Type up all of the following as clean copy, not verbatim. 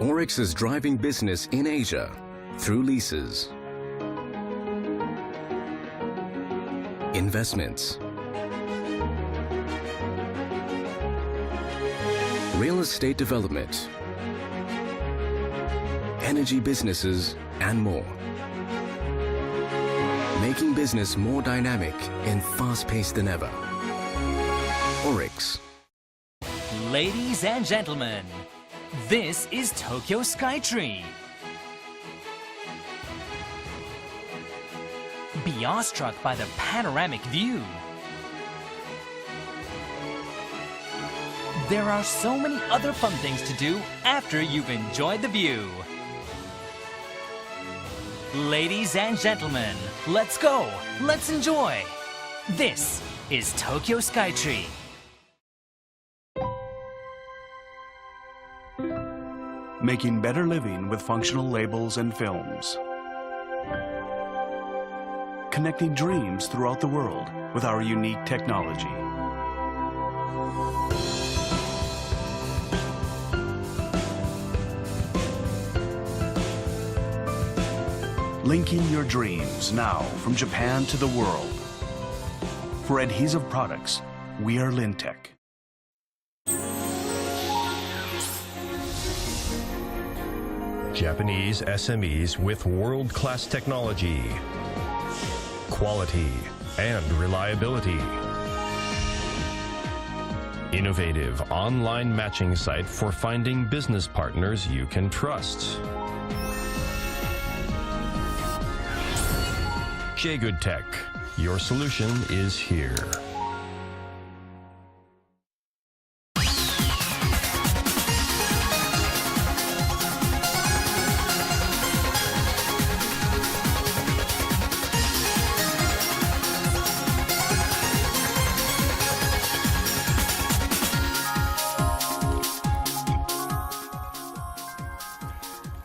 ORIX is driving business in Asia through leases, investments, real estate development, energy businesses, and more. Making business more dynamic and fast-paced than ever. ORIX. Ladies and gentlemen, this is Tokyo Skytree. Be awestruck by the panoramic view. There are so many other fun things to do after you've enjoyed the view. Ladies and gentlemen, let's go, let's enjoy. This is Tokyo Skytree. Making better living with functional labels and films. Connecting dreams throughout the world with our unique technology. Linking your dreams now from Japan to the world. For adhesive products, we are Lintec. Japanese SMEs with world-class technology, quality, and reliability. Innovative online matching site for finding business partners you can trust. J-Good-Tech, your solution is here.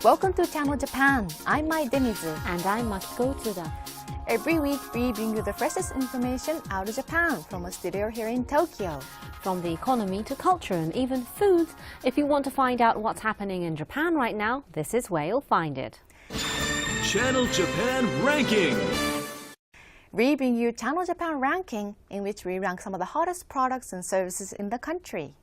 Welcome to Channel Japan. I'm Mai Demizu. And I'm Makiko Tsuda. Every week, we bring you the freshest information out of Japan from a studio here in Tokyo. From the economy to culture and even foods, if you want to find out what's happening in Japan right now, this is where you'll find it. Channel Japan Ranking. We bring you Channel Japan Ranking, in which we rank some of the hottest products and services in the country.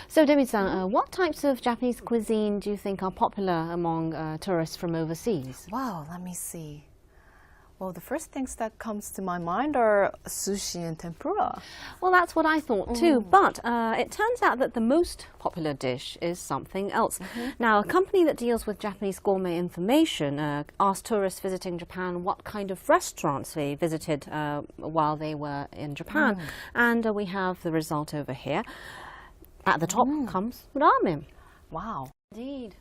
So, Demi-san, what types of Japanese cuisine do you think are popular among tourists from overseas? Wow, let me see. Well, the first things that comes to my mind are sushi and tempura. Well, that's what I thought too, but it turns out that the most popular dish is something else. Now, a company that deals with Japanese gourmet information asked tourists visiting Japan what kind of restaurants they visited while they were in Japan, and we have the result over here. At the top comes ramen. Wow. Indeed.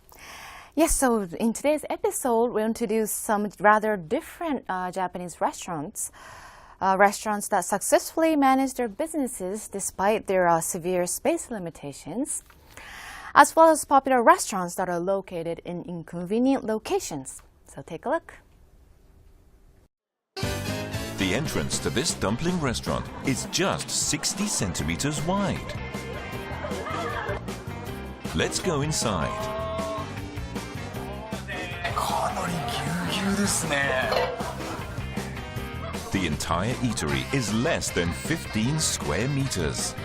Yes, so in today's episode, we'll introduce some rather different Japanese restaurants. Restaurants that successfully manage their businesses despite their severe space limitations, as well as popular restaurants that are located in inconvenient locations. So take a look. The entrance to this dumpling restaurant is just 60 centimeters wide. Let's go inside. The entire eatery is less than 15 square meters.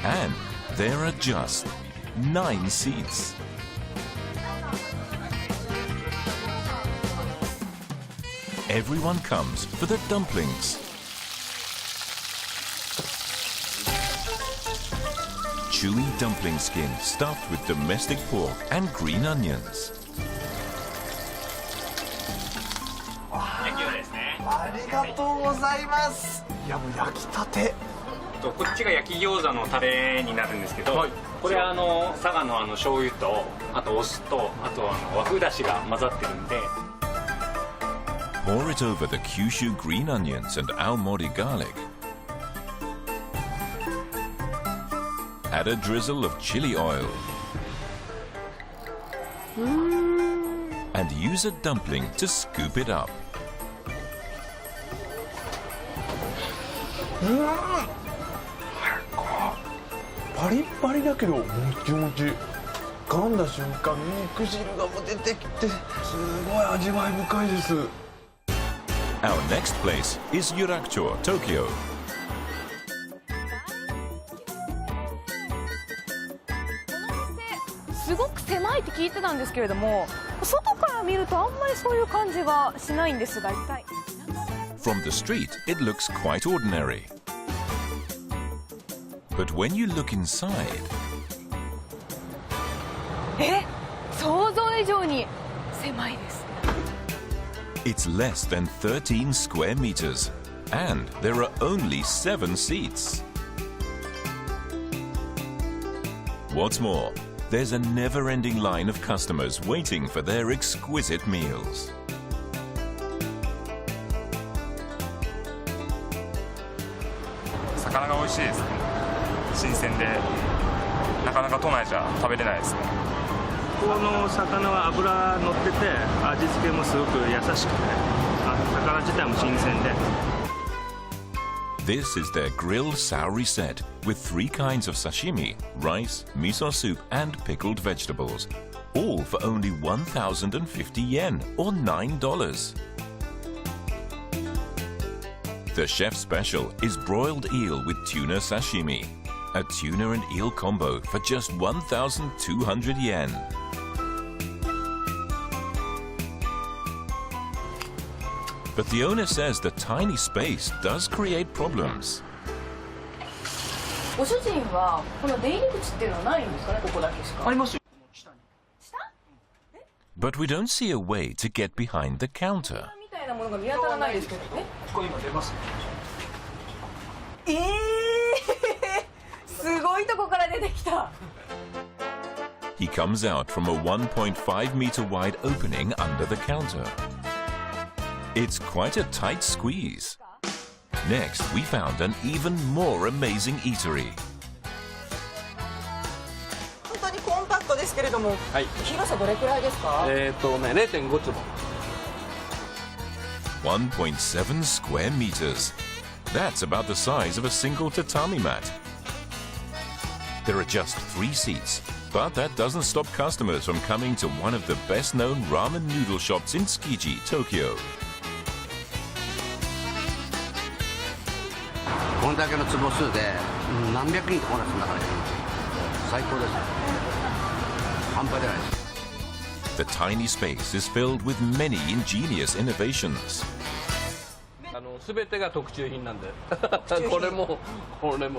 And there are just 9 seats. Everyone comes for the dumplings. Chewy dumpling skin stuffed with domestic pork and green onions. ありがとうございます。いやもう焼きたて。こっちが焼き餃子のタレになるんですけど、これは佐賀の醤油とあとお酢とあと和風だしが混ざってるんで。Pour it over the Kyushu green onions and aomori garlic. Add a drizzle of chili oil. And use a dumpling to scoop it up. パリッパリだけどもちもち。噛んだ瞬間肉汁がもう出てきてすごい味わい深いです。 Our next place is Yurakucho, Tokyo. すごく狭いって聞いてたんですけれども、外から見るとあんまりそういう感じがしないんですが、一体 From the street, it looks quite ordinary. But when you look inside, 想像以上に狭いです。 it's less than 13 square meters. And there are only 7 seats. What's more, there's a never-ending line of customers waiting for their exquisite meals. 魚が美味しいですね。新鮮でなかなか都内じゃ食べれないですね。この魚は脂乗ってて味付けもすごく優しくて、魚自体も新鮮で。 This is their grilled saori set with 3 kinds of sashimi, rice, miso soup and pickled vegetables, all for only 1,050 yen or $9. The chef's special is broiled eel with tuna sashimi, a tuna and eel combo for just 1,200 yen. But the owner says the tiny space does create problems. ご主人はこの出入り口っていうのはないんですかね、ここだけしか。ありますよ。下？ But we don't see a way to get behind the counter. みたいなものが見当たらないですけどね。ここ今出ますね。すごいとこから出てきた。 He comes out from a 1.5 meter wide opening under the counter. It's quite a tight squeeze. Next, we found an even more amazing eatery. 本当にコンパクトですけれども、広さどれくらいですか？0.5 坪。 1.7 square meters. That's about the size of a single tatami mat. There are just 3 seats, but that doesn't stop customers from coming to one of the best-known ramen noodle shops in Tsukiji, Tokyo. これだけの坪数で何百人と来ないですだから最高です。半端じゃないです。 The tiny space is filled with many ingenious innovations. 全てが特注品なんでこれも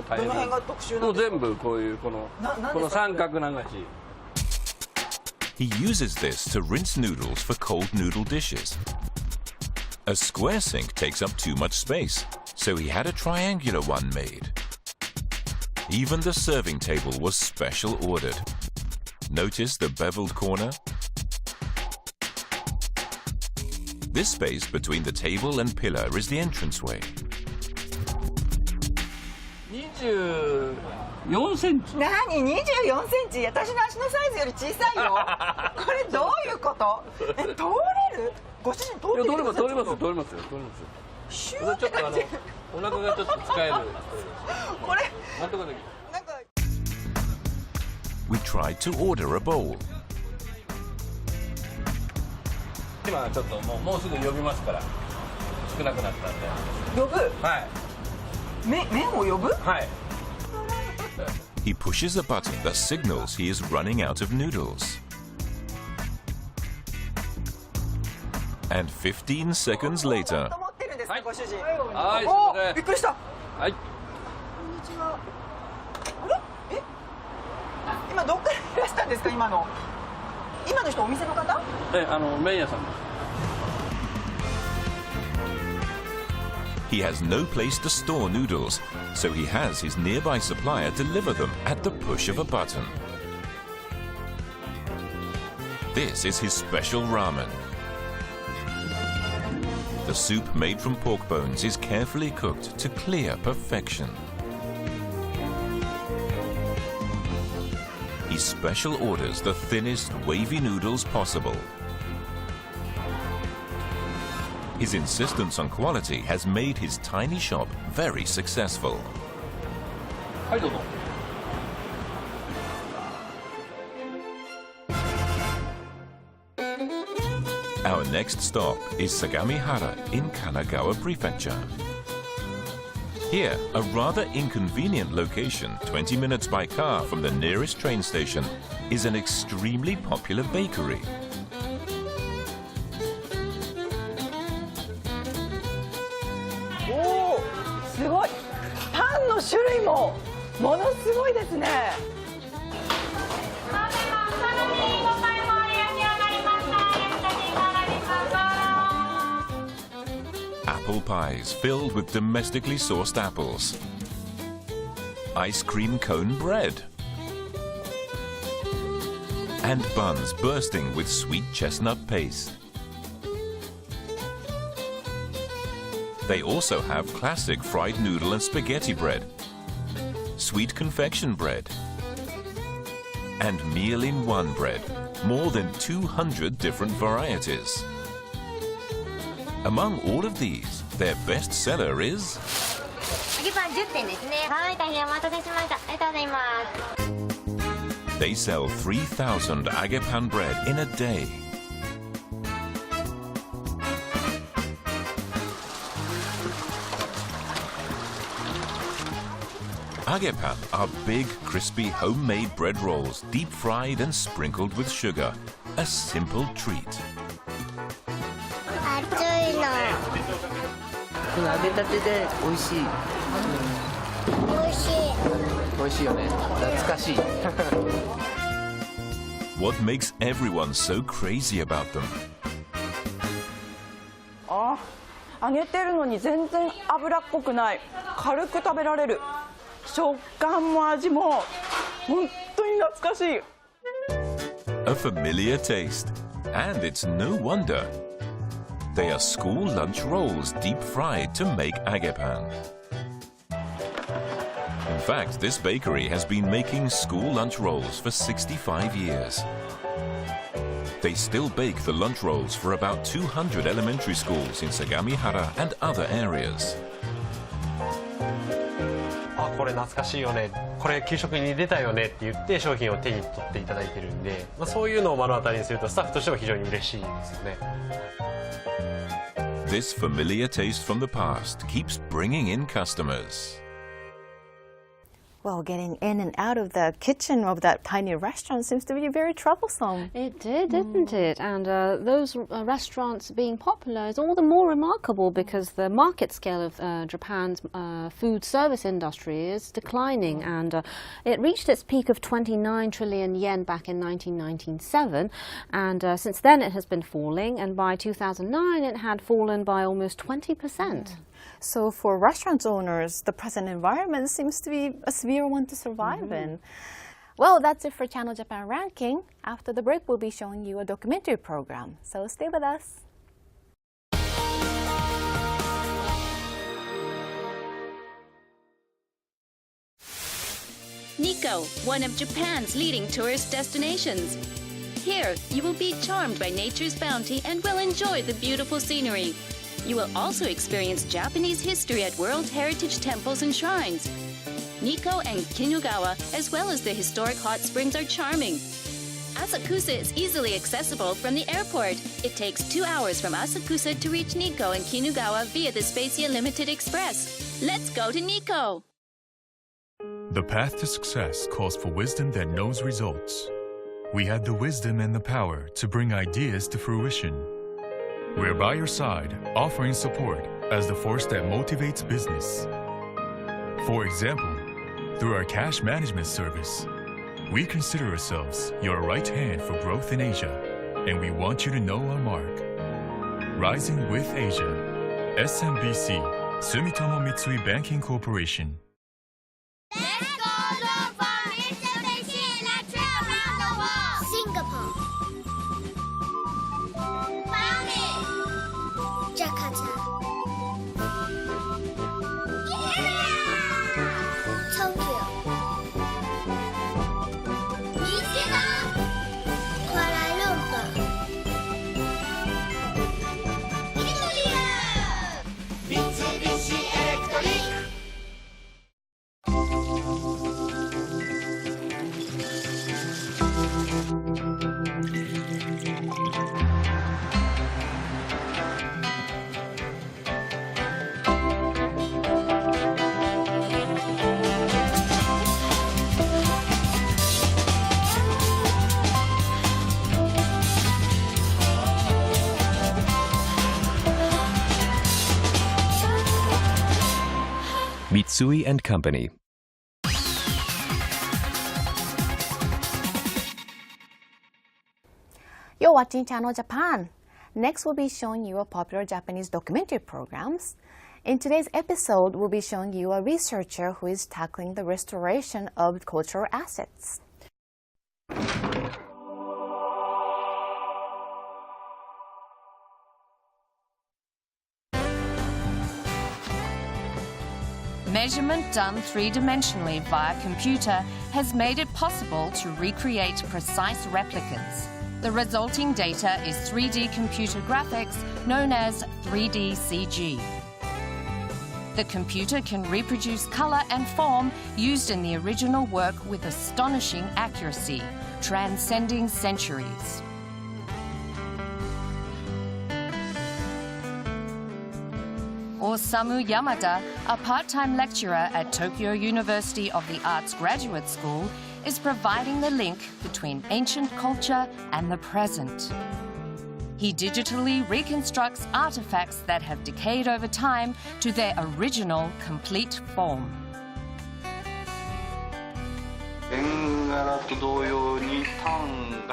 大変。どの辺が特集なんですか？全部こういうこの三角流し。 He uses this to rinse noodles for cold noodle dishes. A square sink takes up too much space, so he had a triangular one made. Even the serving table was special ordered. Notice the beveled corner? This space between the table and pillar is the entranceway. 24センチ。何24センチ？私の足のサイズより小さいよ。これどういうこと？通れる？ご主人通れる？通ります。シューって感じ。お腹がちょっと使える。これ。なんとかできる。We tried to order a bowl. 今ちょっともうすぐ呼びますから。少なくなったんで。呼ぶ？はい。麺を呼ぶ？はい。 He pushes a button that signals he is running out of noodles. And 15 seconds later... ご主人。はい、お、びっくりした。はい。こんにちは。あれ？今どっからいらしたんですか？今の人お店の方？麺屋さんです。 He has no place to store noodles, so he has his nearby supplier deliver them at the push of a button. This is his special ramen. The soup made from pork bones is carefully cooked to clear perfection. He special orders the thinnest wavy noodles possible. His insistence on quality has made his tiny shop very successful. はい、どうぞ。Our next stop is Sagamihara in Kanagawa Prefecture. Here, a rather inconvenient location, 20 minutes by car from the nearest train station, is an extremely popular bakery. Oh, すごい。パンの種類もものすごいですね。Apple pies filled with domestically sourced apples. Ice cream cone bread. And buns bursting with sweet chestnut paste. They also have classic fried noodle and spaghetti bread, sweet confection bread, and meal-in-one bread, more than 200 different varieties. Among all of these, their best seller is... They sell 3,000 agepan bread in a day. Agepan are big, crispy, homemade bread rolls, deep-fried and sprinkled with sugar. A simple treat. 揚げたてで美味しい。美味しい。美味しいよね。懐かしい。What makes everyone so crazy about them? あ、揚げてるのに全然脂っこくない。軽く食べられる。食感も味も本当に懐かしい。A familiar taste, and it's no wonder. They are school lunch rolls deep-fried to make agepan. In fact, this bakery has been making school lunch rolls for 65 years. They still bake the lunch rolls for about 200 elementary schools in Sagamihara and other areas. これ懐かしいよね、これ給食に出たよねって言って商品を手に取っていただいてるんで、そういうのを目の当たりにするとスタッフとしても非常に嬉しいですよね。This familiar taste from the past keeps bringing in customers. Well, getting in and out of the kitchen of that tiny restaurant seems to be very troublesome. It did, didn't it? And those restaurants being popular is all the more remarkable because the market scale of Japan's food service industry is declining, and it reached its peak of 29 trillion yen back in 1997, and since then it has been falling, and by 2009 it had fallen by almost 20%. So for restaurant owners, the present environment seems to be a severe one to survive in. Well, that's it for Channel Japan Ranking. After the break, we'll be showing you a documentary program. So stay with us. Nikko, one of Japan's leading tourist destinations. Here, you will be charmed by nature's bounty and will enjoy the beautiful scenery. You will also experience Japanese history at World Heritage temples and shrines. Nikko and Kinugawa, as well as the historic hot springs, are charming. Asakusa is easily accessible from the airport. It takes 2 hours from Asakusa to reach Nikko and Kinugawa via the Spacia Limited Express. Let's go to Nikko! The path to success calls for wisdom that knows results. We have the wisdom and the power to bring ideas to fruition. We're by your side, offering support as the force that motivates business. For example, through our cash management service, we consider ourselves your right hand for growth in Asia, and we want you to know our mark. Rising with Asia, SMBC, Sumitomo Mitsui Banking Corporation. Let's go for Mitsubishi Electric around the world! Singapore, Jakarta, Tokyo, Kuala Lumpur, Mitsubishi Electric. Usui and Company. You're watching Channel Japan. Next, we'll be showing you a popular Japanese documentary programs. In today's episode, we'll be showing you a researcher who is tackling the restoration of cultural assets. Measurement done three-dimensionally via computer has made it possible to recreate precise replicas. The resulting data is 3D computer graphics known as 3D CG. The computer can reproduce color and form used in the original work with astonishing accuracy, transcending centuries. Osamu Yamada, a part-time lecturer at Tokyo University of the Arts Graduate School, is providing the link between ancient culture and the present. He digitally reconstructs artifacts that have decayed over time to their original, complete form.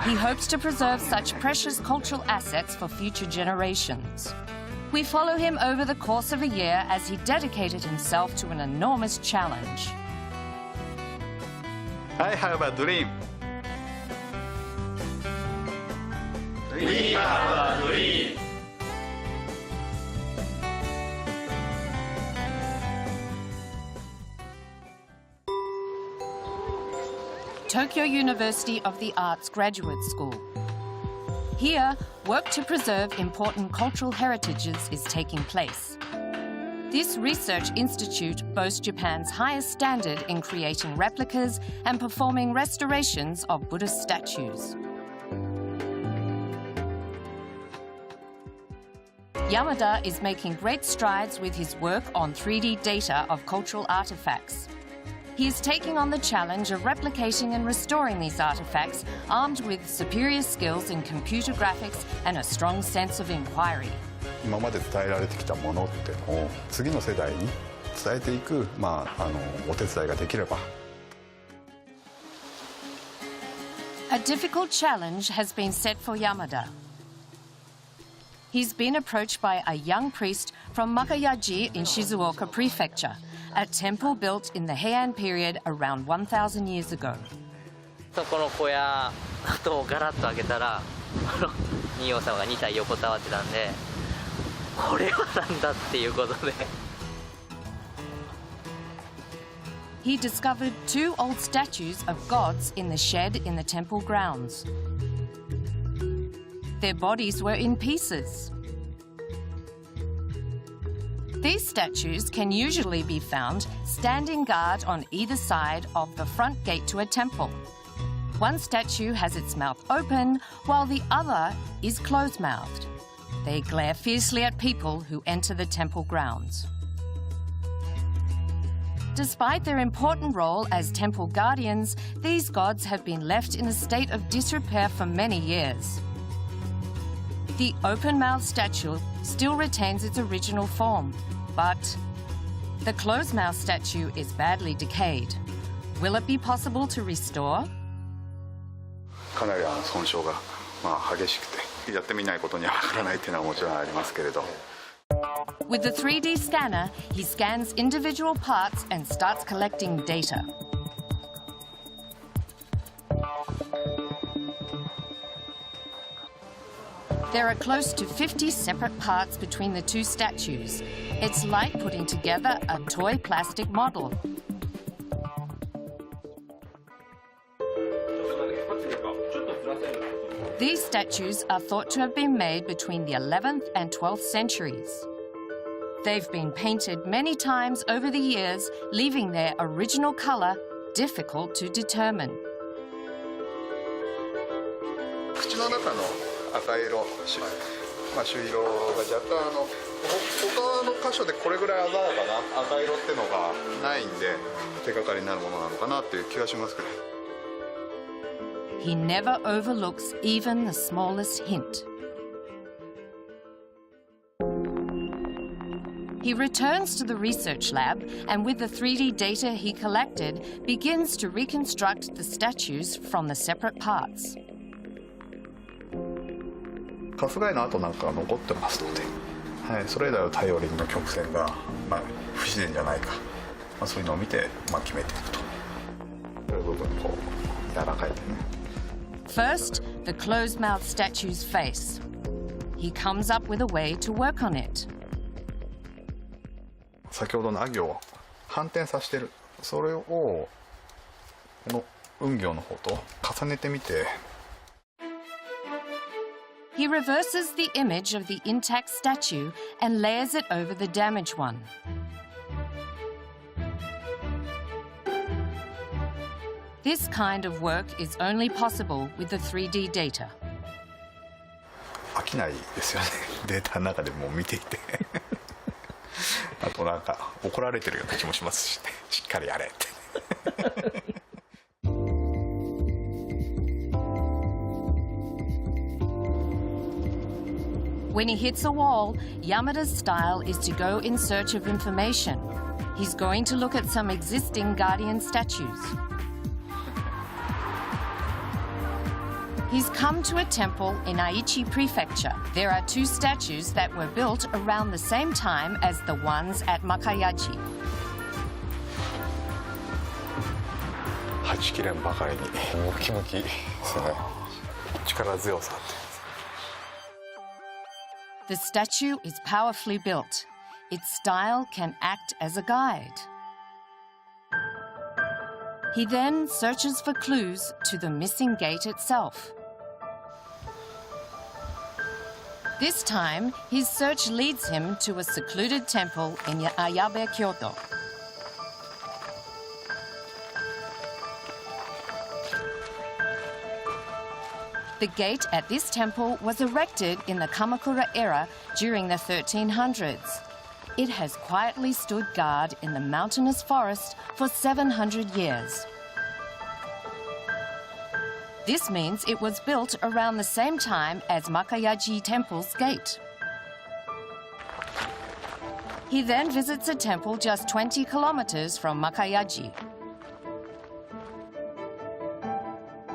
He hopes to preserve such precious cultural assets for future generations. We follow him over the course of a year as he dedicated himself to an enormous challenge. I have a dream. We have a dream. Tokyo University of the Arts Graduate School. Here, work to preserve important cultural heritages is taking place. This research institute boasts Japan's highest standard in creating replicas and performing restorations of Buddhist statues. Yamada is making great strides with his work on 3D data of cultural artifacts. He is taking on the challenge of replicating and restoring these artifacts, armed with superior skills in computer graphics and a strong sense of inquiry. 今まで伝えられてきたものってのを次の世代に伝えていく、お手伝いができれば。A difficult challenge has been set for Yamada. He's been approached by a young priest from Makayaji in Shizuoka Prefecture, a temple built in the Heian period around 1,000 years ago. そこの小屋とガラッと開けたら仁王様が2体横たわってたんで、これはなんだっていうことで。He discovered 2 old statues of gods in the shed in the temple grounds. Their bodies were in pieces. These statues can usually be found standing guard on either side of the front gate to a temple. One statue has its mouth open, while the other is closed-mouthed. They glare fiercely at people who enter the temple grounds. Despite their important role as temple guardians, these gods have been left in a state of disrepair for many years. The open-mouthed statue still retains its original form, but the closed-mouthed statue is badly decayed. Will it be possible to restore? かなり損傷が激しくて、やってみないことにはわからないっていうのはもちろんありますけれど。With the 3D scanner, he scans individual parts and starts collecting data. There are close to 50 separate parts between the 2 statues. It's like putting together a toy plastic model. These statues are thought to have been made between the 11th and 12th centuries. They've been painted many times over the years, leaving their original color difficult to determine. 口の中の赤色、朱色が若干他の箇所でこれぐらい鮮やかな赤色ってのがないんで手がかりになるものなのかなっていう気がしますけど。He never overlooks even the smallest hint. He returns to the research lab and with the 3D data he collected, begins to reconstruct the statues from the separate parts. 春日井の跡なんかが残ってますので、はい、それらを頼りの曲線が、不自然じゃないか、そういうのを見て、決めていくと。こういう部分こう柔らかいでね。First, the closed-mouthed statue's face. He comes up with a way to work on it. 先ほどのあ行を反転させてる、それをこの運行の方と重ねてみて。He reverses the image of the intact statue and layers it over the damaged one. This kind of work is only possible with the 3D data. 飽きないですよね、データの中でも見ていて。あとなんか怒られてるような気もしますしね、しっかりやれって。When he hits a wall, Yamada's style is to go in search of information. He's going to look at some existing guardian statues. He's come to a temple in Aichi Prefecture. There are two statues that were built around the same time as the ones at Makayaji. はちきれんばかりにムキムキですね。力強さって。The statue is powerfully built. Its style can act as a guide. He then searches for clues to the missing gate itself. This time, his search leads him to a secluded temple in Ayabe, Kyoto. The gate at this temple was erected in the Kamakura era during the 1300s. It has quietly stood guard in the mountainous forest for 700 years. This means it was built around the same time as Makayaji Temple's gate. He then visits a temple just 20 kilometers from Makayaji.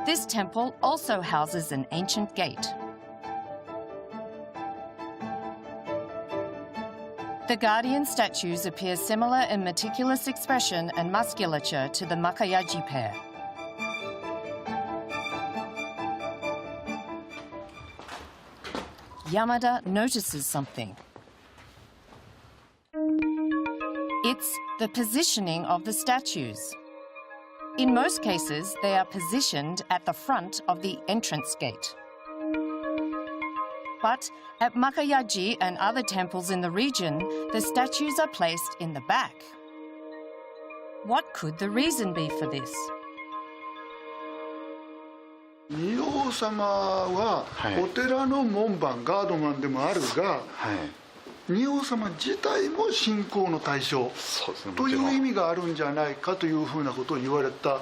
This temple also houses an ancient gate. The guardian statues appear similar in meticulous expression and musculature to the Makayaji pair. Yamada notices something. It's the positioning of the statues. In most cases, they are positioned at the front of the entrance gate. But at Makayaji and other temples in the region, the statues are placed in the back. What could the reason be for this? 仁王様はお寺の門番、ガードマンでもあるが、仁王様自体も信仰の対象という意味があるんじゃないかというふうなことを言われたこ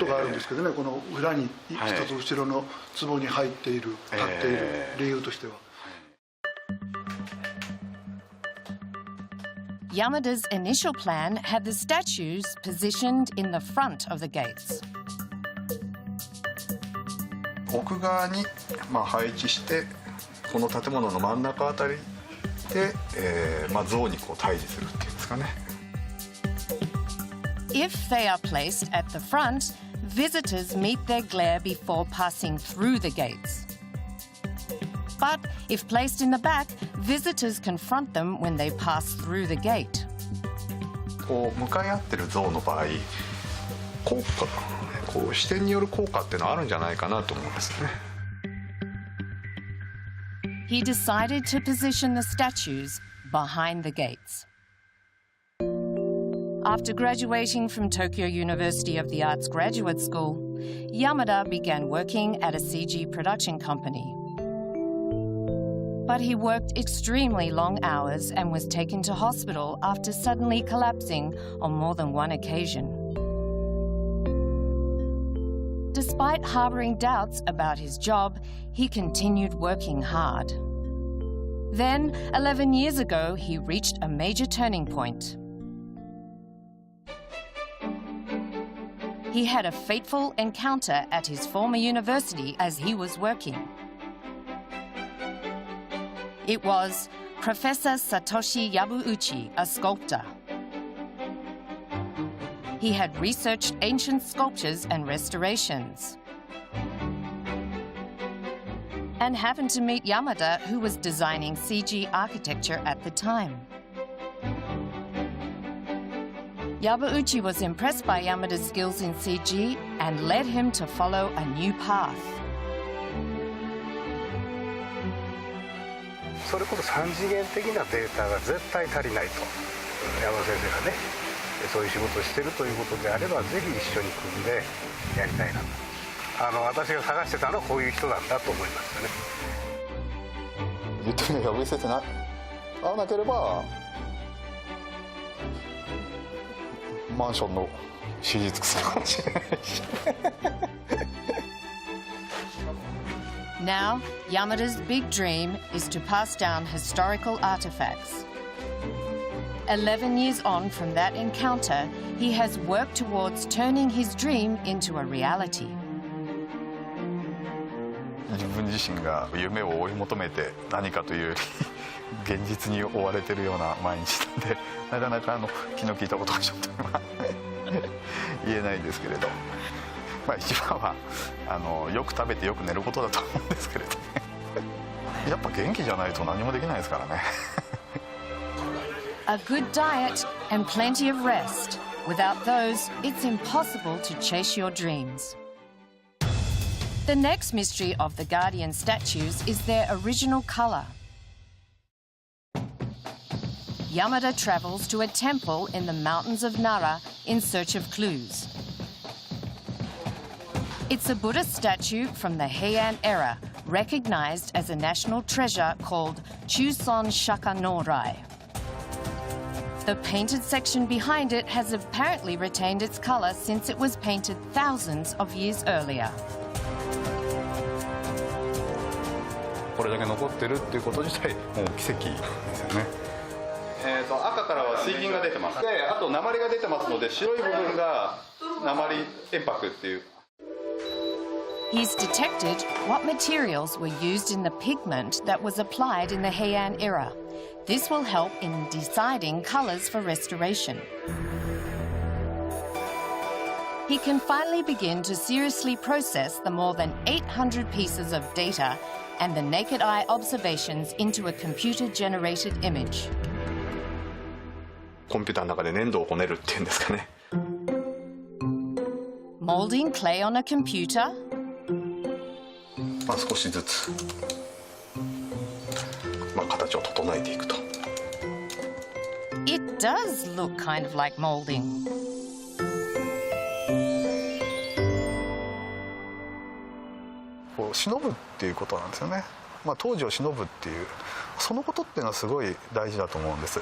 とがあるんですけどね、この裏に一つ後ろの壺に入っている、立っている理由としては。Yamada's initial plan had the statues positioned in the front of the gates. 奥側に配置して、この建物の真ん中あたりで、像にこう対峙するっていうんですかね。If they are placed at the front, visitors meet their glare before passing through the gates. But if placed in the back, visitors confront them when they pass through the gate. こう向かい合ってる像の場合、効果、こう視点による効果っていうのはあるんじゃないかなと思うんですよね。He decided to position the statues behind the gates. After graduating from Tokyo University of the Arts Graduate School, Yamada began working at a CG production company. But he worked extremely long hours and was taken to hospital after suddenly collapsing on more than one occasion. Despite harboring doubts about his job, he continued working hard. Then, 11 years ago, he reached a major turning point. He had a fateful encounter at his former university as he was working. It was Professor Satoshi Yabuuchi, a sculptor. He had researched ancient sculptures and restorations, and happened to meet Yamada, who was designing CG architecture at the time. Yabuuchi was impressed by Yamada's skills in CG and led him to follow a new path. それこそ3次元的なデータが絶対足りないと山田先生がねそういう仕事をしているということであればぜひ一緒に組んでやりたいなと私が探してたのはこういう人なんだと思いましたね言ってみれば上先生に会わなければマンションの手術するかもしれないしNow, Yamada's big dream is to pass down historical artifacts. 11 years on from that encounter, he has worked towards turning his dream into a reality. 自分自身が夢を追い求めて何かというより現実に追われてるような毎日なんでなかなか気の利いたことはちょっと今言えないですけれど。まあ一番はよく食べてよく寝ることだと思うんですけれどねやっぱ元気じゃないと何もできないですからねA good diet and plenty of rest. Without those, it's impossible to chase your dreams. The next mystery of the Guardian statues is their original color. Yamada travels to a temple in the mountains of Nara in search of clues. It's a Buddhist statue from the Heian era, recognized as a national treasure called Chuson Shaka no Rai. The painted section behind it has apparently retained its color since it was painted thousands of years earlier. これだけ残ってるっていうこと自体もう奇跡ですよね。赤からは水銀が出てます。で、あと鉛が出てますので白い部分が鉛鉛白っていう。He's detected what materials were used in the pigment that was applied in the Heian era. This will help in deciding colors for restoration. He can finally begin to seriously process the more than 800 pieces of data and the naked eye observations into a computer-generated image. コンピューターの中で粘土をこねるっていうんですかね。Molding clay on a computer? まあ少しずつ、まあ形を整えていくと。It does look kind of like molding. こう忍ぶっていうことなんですよね。まあ当時を忍ぶっていうそのことっていうのはすごい大事だと思うんです。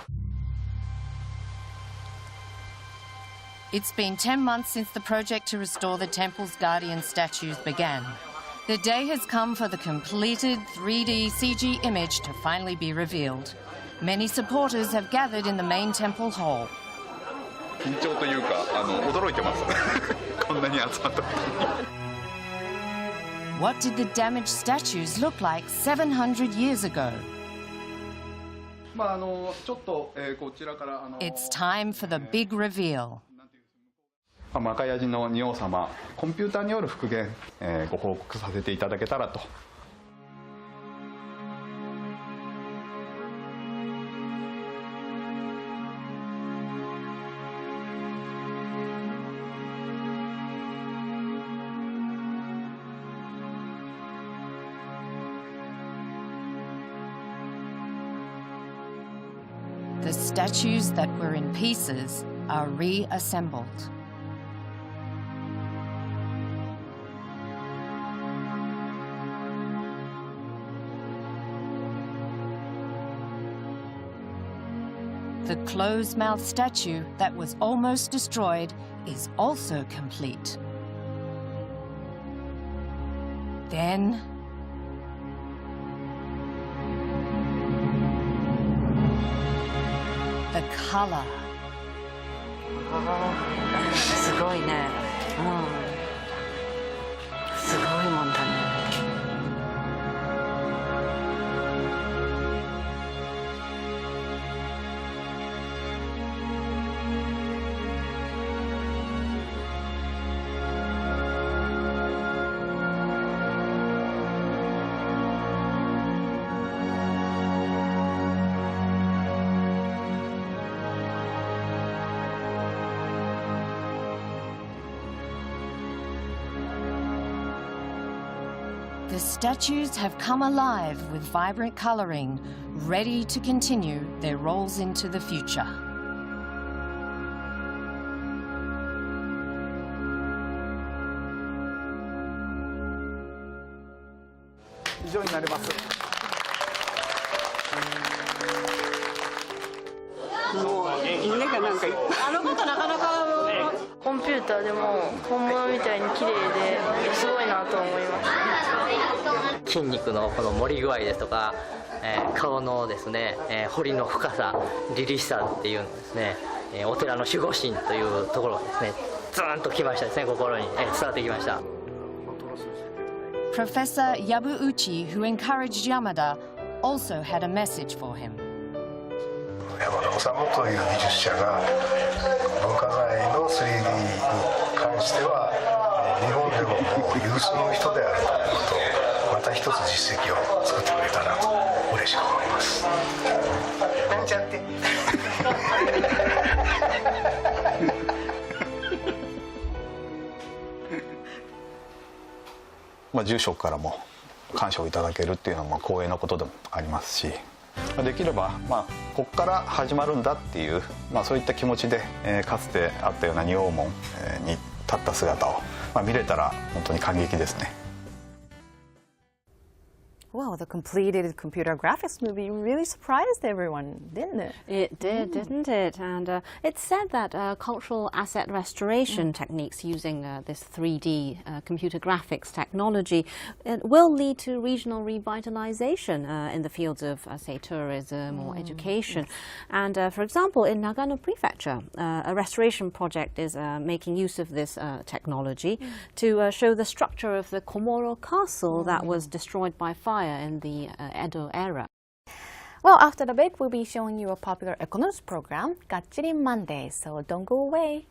It's been 10 months since the project to restore the temple's guardian statues began. The day has come for the completed 3D CG image to finally be revealed. Many supporters have gathered in the main temple hall. 緊張というか驚いてます。こんなに集まったことに。What did the damaged statues look like 700 years ago? まあちょっとこちらから。 It's time for the big reveal. 魔界味の仁王様、コンピューターによる復元、ご報告させていただけたらと。The statues that were in pieces are reassembled. The closed-mouthed statue that was almost destroyed is also complete. Then color. すごいね。すごいもんだね。The statues have come alive with vibrant coloring, ready to continue their roles into the future. 以上になります。もうみんながなんかあの方なかなかコンピューターでも本物みたいに綺麗ですごいなと思います。筋肉のこの盛り具合ですとか、顔のですね、彫りの深さ、凛々しさっていうのですね、お寺の守護神というところがですね、ズーンときましたですね、心に、伝わってきました。Professor Yabuuchi, who encouraged Yamada, also had a message for him. 山田治という美術者が文化財の 3D に関しては日本でももう有数の人であるということをまた一つ実績を作ってくれたなと嬉しく思います。なんちゃって住職からも感謝をいただけるっていうのは光栄なことでもありますし、できればここから始まるんだっていう、そういった気持ちで、かつてあったような仁王門に立った姿を、見れたら本当に感激ですね。Wow, the completed computer graphics movie really surprised everyone, didn't it? It did, didn't it? And it's said that cultural asset restoration techniques using this 3D computer graphics technology will lead to regional revitalization in the fields of, say, tourism or education. And for example, in Nagano Prefecture, a restoration project is making use of this technology to show the structure of the Komoro Castle that was destroyed by fire in the Edo era. Well, after the break, we'll be showing you a popular economics program, Gachirin Monday, so don't go away.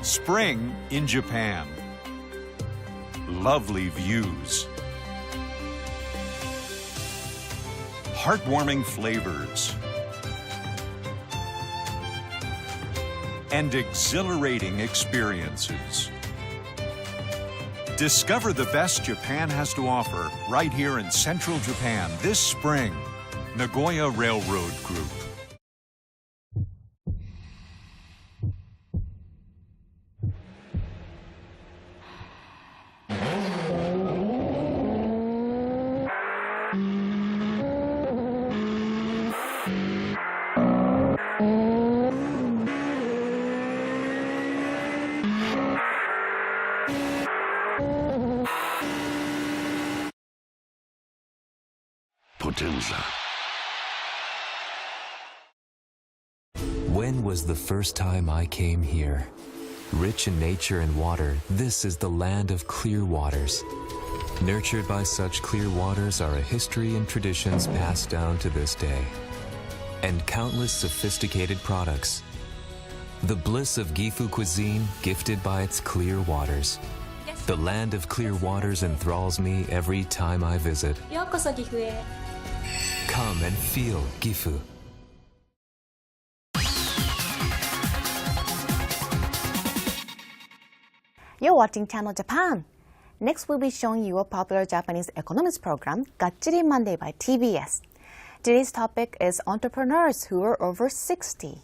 Spring in Japan. Lovely views. Heartwarming flavors. And exhilarating experiences. Discover the best Japan has to offer right here in central Japan this spring. Nagoya Railroad Group. Potenza. When was the first time I came here? Rich in nature and water, this is the land of clear waters. Nurtured by such clear waters are a history and traditions passed down to this day. And countless sophisticated products. The bliss of Gifu cuisine gifted by its clear waters. The land of clear waters enthralls me every time I visit. Come and feel Gifu. You're watching Channel Japan. Next, we'll be showing you a popular Japanese economics program, Gachiri Monday by TBS. Today's topic is entrepreneurs who are over 60.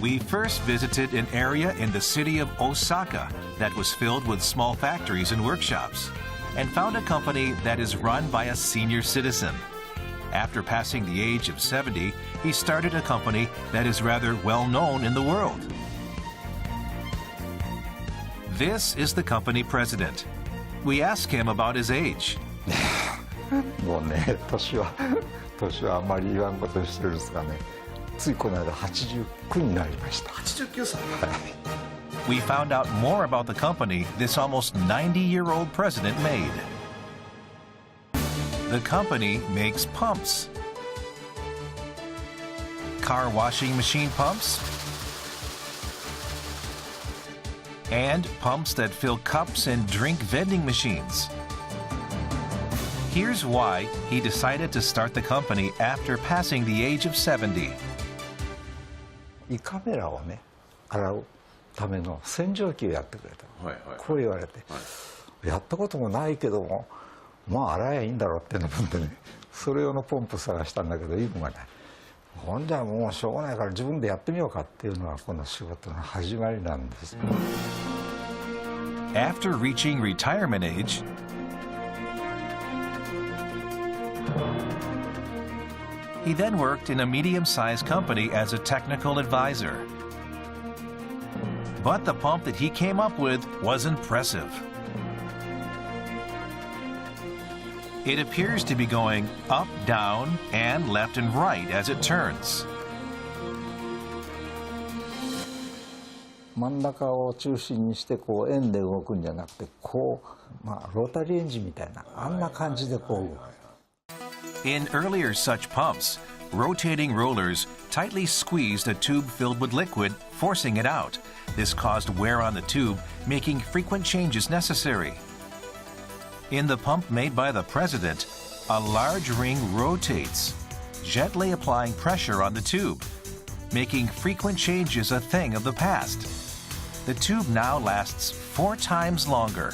We first visited an area in the city of Osaka that was filled with small factories and workshops, and found a company that is run by a senior citizen. After passing the age of 70, he started a company that is rather well known in the world. This is the company president. We asked him about his age. もうね、年はあんまり言わんことしてるんですがね、ついこの間89になりました。89歳。We found out more about the company this almost 90-year-old president made. The company makes pumps. Car washing machine pumps. And pumps that fill cups and drink vending machines. Here's why he decided to start the company after passing the age of 70. 胃カメラをね、洗うための洗浄機をやってくれた。こう言われて、やったこともないけども、まあ洗えばいいんだろうってのもんでね、それ用のポンプ探したんだけど、いいもんがない。ほんじゃもうしょうがないから自分でやってみようかっていうのがこの仕事の始まりなんです。After reaching retirement age, he then worked in a medium-sized company as a technical advisor. But the pump that he came up with was impressive. It appears to be going up, down, and left and right as it turns. 真ん中を中心にしてこう円で動くんじゃなくて、こうまあロータリーエンジンみたいなあんな感じでこう動く。In earlier such pumps, rotating rollers tightly squeezed a tube filled with liquid, forcing it out. This caused wear on the tube, making frequent changes necessary. In the pump made by the president, a large ring rotates, gently applying pressure on the tube, making frequent changes a thing of the past. The tube now lasts 4 times longer.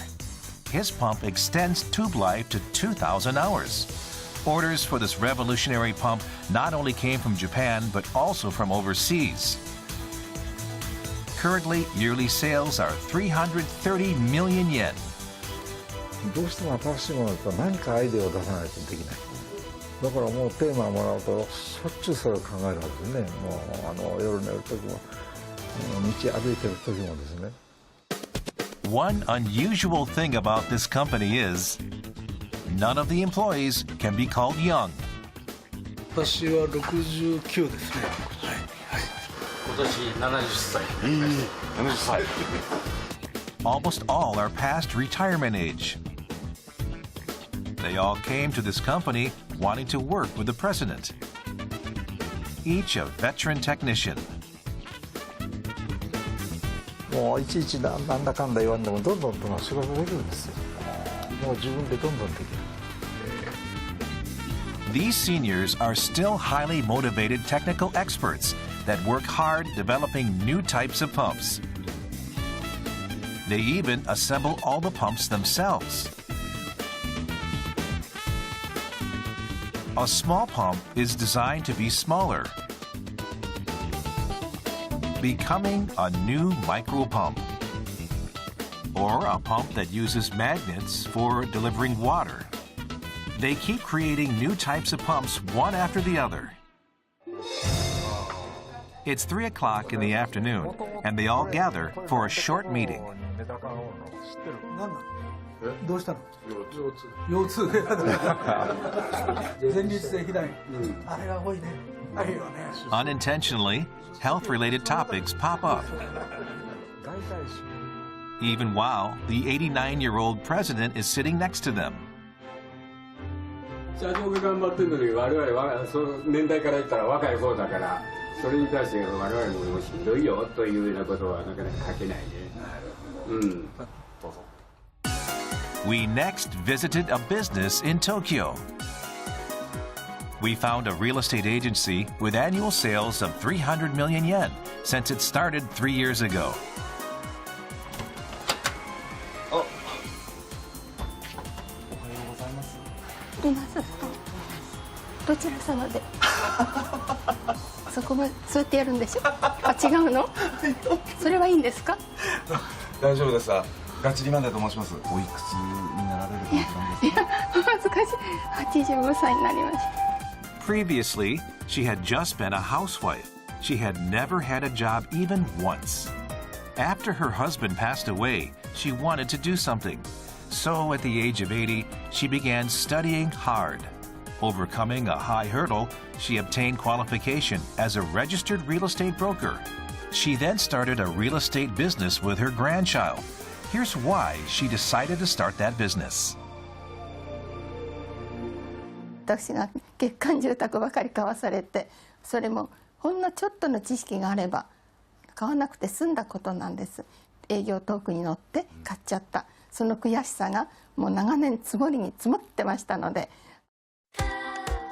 His pump extends tube life to 2,000 hours. Orders for this revolutionary pump not only came from Japan, but also from overseas. Currently, yearly sales are 330 million yen. どうしても新しいものだと何かアイデアを出さないとできない。だからもうテーマをもらうとしょっちゅうそれを考えるわけですね。もう夜寝る時も道歩いてる時もですね。One unusual thing about this company is none of the employees can be called young. 私は69ですね。はい。今年70歳。70歳。Almost all are past retirement age. They all came to this company wanting to work with the president. Each a veteran technician. もういちいちなんだかんだ言わんでもどんどん仕事できるんですよ。もう自分でどんどんできる。These seniors are still highly motivated technical experts that work hard developing new types of pumps. They even assemble all the pumps themselves. A small pump is designed to be smaller, becoming a new micro pump, or a pump that uses magnets for delivering water. They keep creating new types of pumps one after the other. It's 3 o'clock in the afternoon, and they all gather for a short meeting. どうしたの？腰痛。前立腺肥大。あれが多いね。あるよね。Unintentionally, health-related topics pop up. Even while the 89-year-old president is sitting next to them. 社長が頑張ってるのに我々はその年代から言ったら若い方だからそれに対して我々もしんどいよというようなことはなかなか書けないね。うん。We next visited a business in Tokyo. We found a real estate agency with annual sales of 300 million yen since it started 3 years ago. ちら様でそこもそうやってやるんでしょ。あ、違うの？それはいいんですか？大丈夫です。ガチリマンダと申します。おいくつになられる感じなんですか？いや、恥ずかしい。85歳になりました。Previously, she had just been a housewife. She had never had a job even once. After her husband passed away, she wanted to do something. So at the age of 80, she began studying hard. Overcoming a high hurdle, she obtained qualification as a registered real estate broker. She then started a real estate business with her grandchild. Here's why she decided to start that business. 私が月間住宅ばかり買わされて、それもほんのちょっとの知識があれば買わなくて済んだことなんです。営業トークに乗って買っちゃった、その悔しさがもう長年積もりに積もってましたので。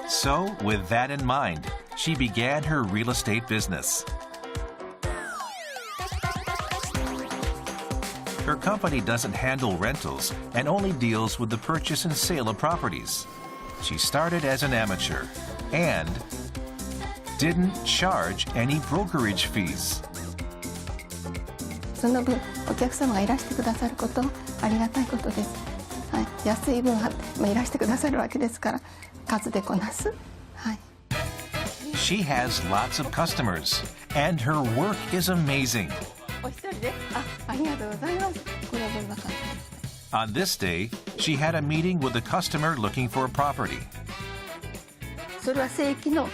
So, with that in mind, she began her real estate business. Her company doesn't handle rentals and only deals with the purchase and sale of properties. She started as an amateur and didn't charge any brokerage fees. その分お客様がいらしてくださることありがたいことです。はい、安い分いらしてくださるわけですから数でこなす。はい。She has lots of customers and her work is amazing. お一人で、ありがとうございます。これは分なかったです。On this day, she had a meeting with a customer looking for a property. それは正規の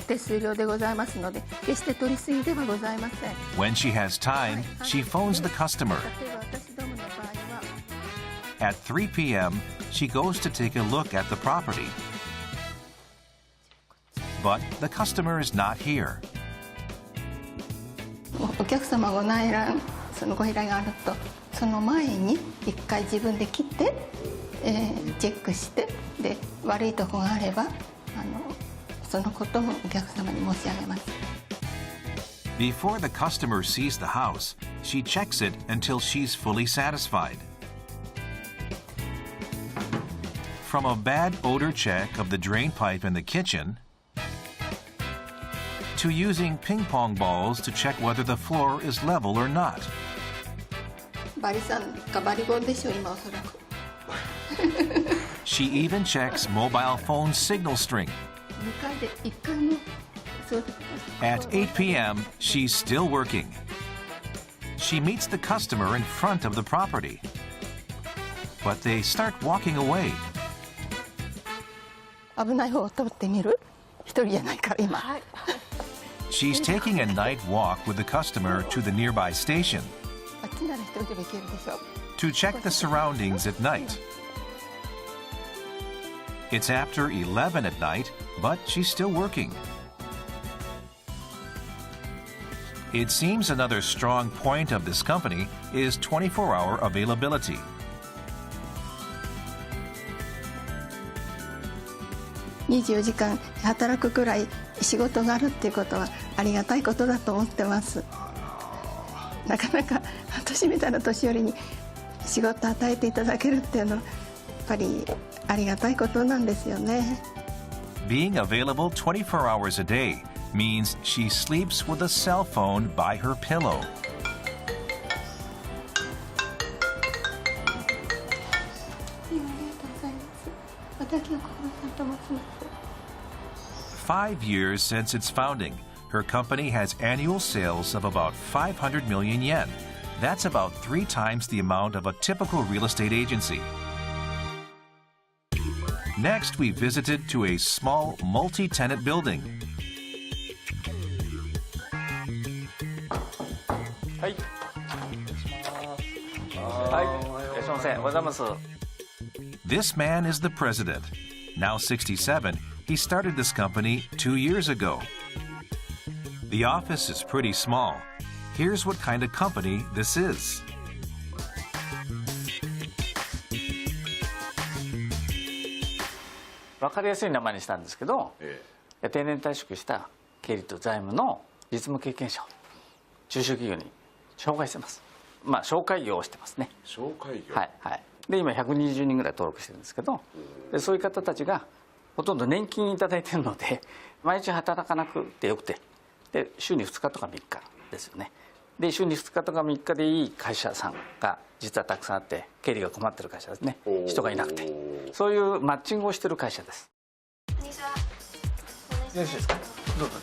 手数料でございますので、決して取りすぎではございません。When she has time, she phones the customer. At 3 p.m., she goes to take a look at the property. But the customer is not here. お客様ご内覧、そのご依頼があると、その前に一回自分で切って、チェックして、で悪いところがあればそのことをお客様に申し上げます。Before the customer sees the house, she checks it until she's fully satisfied. From a bad odor check of the drain pipe in the kitchen to using ping pong balls to check whether the floor is level or not. バリさんかバリゴンでしょう、今おそらく。She even checks mobile phone signal string. At 8 p.m., she's still working. She meets the customer in front of the property. But they start walking away. 危ない方を通ってみる？一人じゃないから今。She's taking a night walk with the customer to the nearby station あっちなら一人でも行けるでしょ。 to check the surroundings at night. It's after 11 at night, but she's still working. It seems another strong point of this company is 24-hour availability. 24時間働くくらい仕事があるっていうことはありがたいことだと思ってます。なかなか私みたいな年寄りに仕事与えていただけるっていうのはやっぱりありがたいことなんですよね。Being available 24 hours a day means she sleeps with a cell phone by her pillow. Five years since its founding, her company has annual sales of about 500 million yen. That's about 3 times the amount of a typical real estate agency. Next, we visited to a small multi-tenant building. This man is the president. Now 67, he started this company 2 years ago. The office is pretty small. Here's what kind of company this is. 分かりやすい名前にしたんですけど、定年退職した経理と財務の実務経験者を中小企業に紹介してます。まあ紹介業をしてますね。紹介業。はいはい。で今120人ぐらい登録してるんですけど、でそういう方たちがほとんど年金いただいてるので毎日働かなくてよくて、で週に2日とか3日ですよね。で週に2日とか3日でいい会社さんが実はたくさんあって、経理が困ってる会社ですね。人がいなくて、そういうマッチングをしてる会社です。こんにちは。よろしいですか。どうぞ。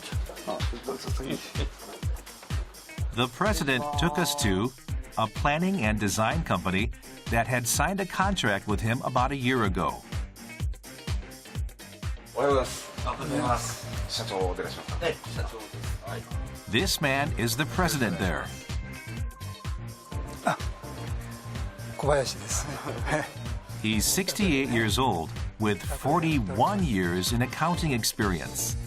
The president took us to a planning and design company that had signed a contract with him about a year ago. おはようございます。おはようございます。社長でいらっしゃいますか。はい、社長です。はい。This man is the president there. 小林です。He's 68 years old with 41 years in accounting experience.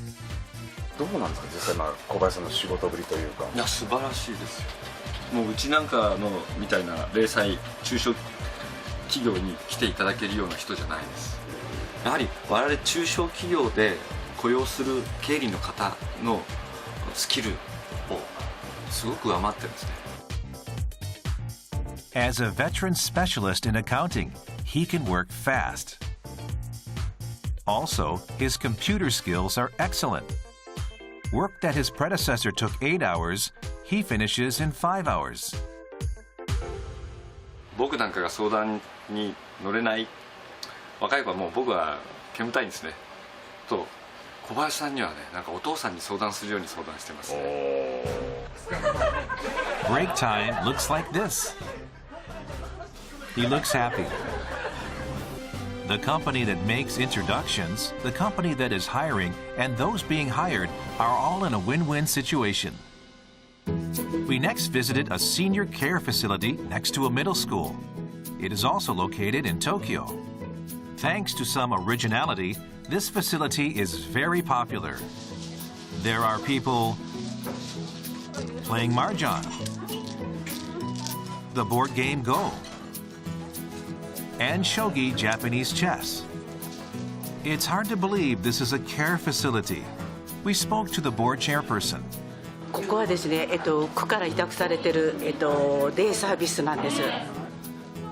どうなんですか、実際小林さんの仕事ぶりというか。いや、素晴らしいですよ。もううちなんかのみたいな零細中小企業に来ていただけるような人じゃないです。やはり我々中小企業で雇用する経理の方のスキルをすごく上回ってるんですね。As a veteran specialist in accounting, he can work fast. Also, his computer skills are excellent. Work that his predecessor took 8 hours, he finishes in 5 hours. 僕なんかが相談に乗れない若い子はもう僕は煙たいんですね。と小林さんにはね、なんかお父さんに相談するように相談してますね。Break time looks like this. He looks happy. The company that makes introductions, the company that is hiring, and those being hired are all in a win-win situation. We next visited a senior care facility next to a middle school. It is also located in Tokyo. Thanks to some originality, this facility is very popular. There are people playing Mahjong, the board game Go, and shogi Japanese chess. It's hard to believe this is a care facility. We spoke to the board chairperson. ここはですね、区から委託されているデイサービスなんです。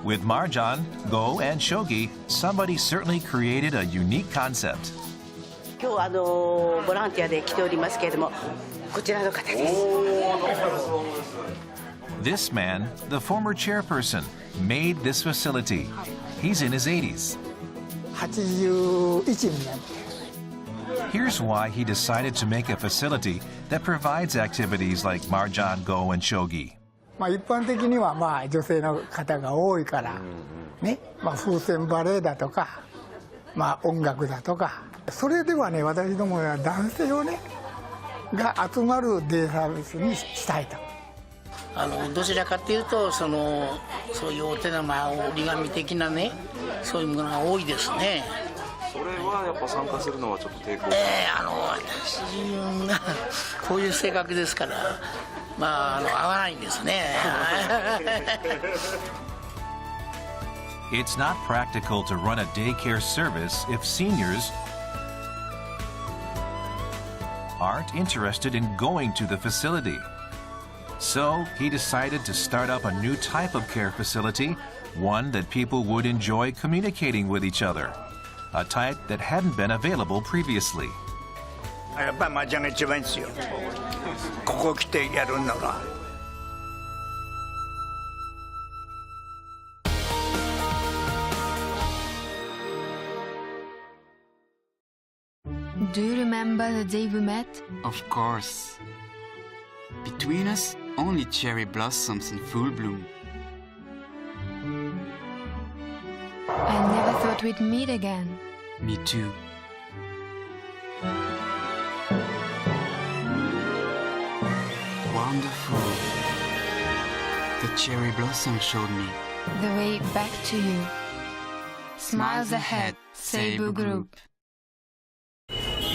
With Mahjong, Go, and shogi, somebody certainly created a unique concept. 今日ボランティアで来ておりますけれども、こちらの方です。This man, the former chairperson, made this facility. He's in his 80s. 81になって。Here's why he decided to make a facility that provides activities like Mahjong, Go, and shogi. 一般的には女性の方が多いからね、風船バレエだとか、音楽だとか、それではね、私どもは男性をねが集まるデイサービスにしたいと。どちらかというとそういうお手玉折り紙的なね、そういうものが多いですね。それはやっぱ参加するのはちょっと抵抗が。私がこういう性格ですから、合わないんですね。It's not practical to run a daycare service if seniors aren't interested in going to the facility. So he decided to start up a new type of care facility, one that people would enjoy communicating with each other, a type that hadn't been available previously. やっぱり麻雀が一番いいですよ。ここ来てやるのが。Do you remember the day we met? Of course. Between us, only cherry blossoms in full bloom. I never thought we'd meet again. Me too. Wonderful. The cherry blossom showed me The way back to you. Smiles ahead, Seibu Group.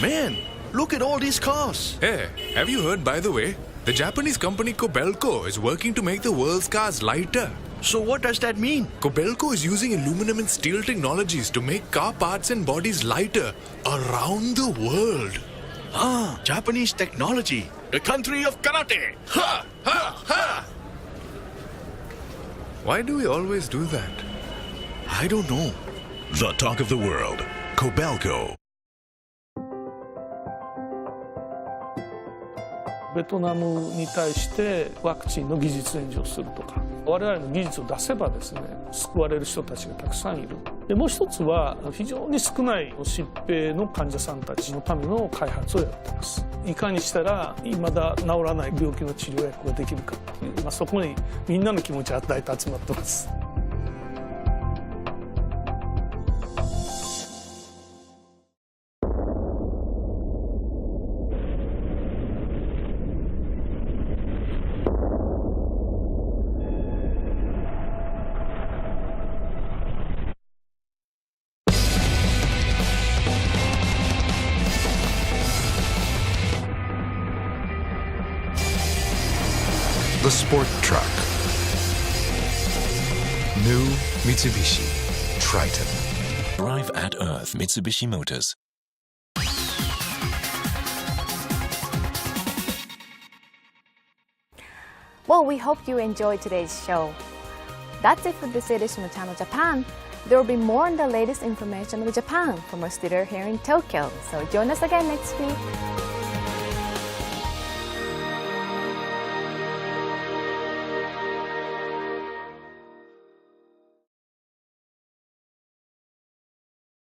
Man, look at all these cars. Hey, have you heard, by the way? The Japanese company Kobelco is working to make the world's cars lighter. So what does that mean? Kobelco is using aluminum and steel technologies to make car parts and bodies lighter around the world. Ah, Japanese technology. The country of karate. Ha! Ha! Ha! Why do we always do that? I don't know. The talk of the world. Kobelco. ベトナムに対してワクチンの技術援助をするとか、我々の技術を出せばですね、救われる人たちがたくさんいる。でもう一つは非常に少ない疾病の患者さんたちのための開発をやっています。いかにしたら未だ治らない病気の治療薬ができるかっていう、そこにみんなの気持ちが大体集まってます。The Sport Truck. New Mitsubishi Triton. Drive at Earth Mitsubishi Motors. Well, we hope you enjoyed today's show. That's it for this edition of Channel Japan. There will be more on the latest information of Japan from our studio here in Tokyo. So join us again next week.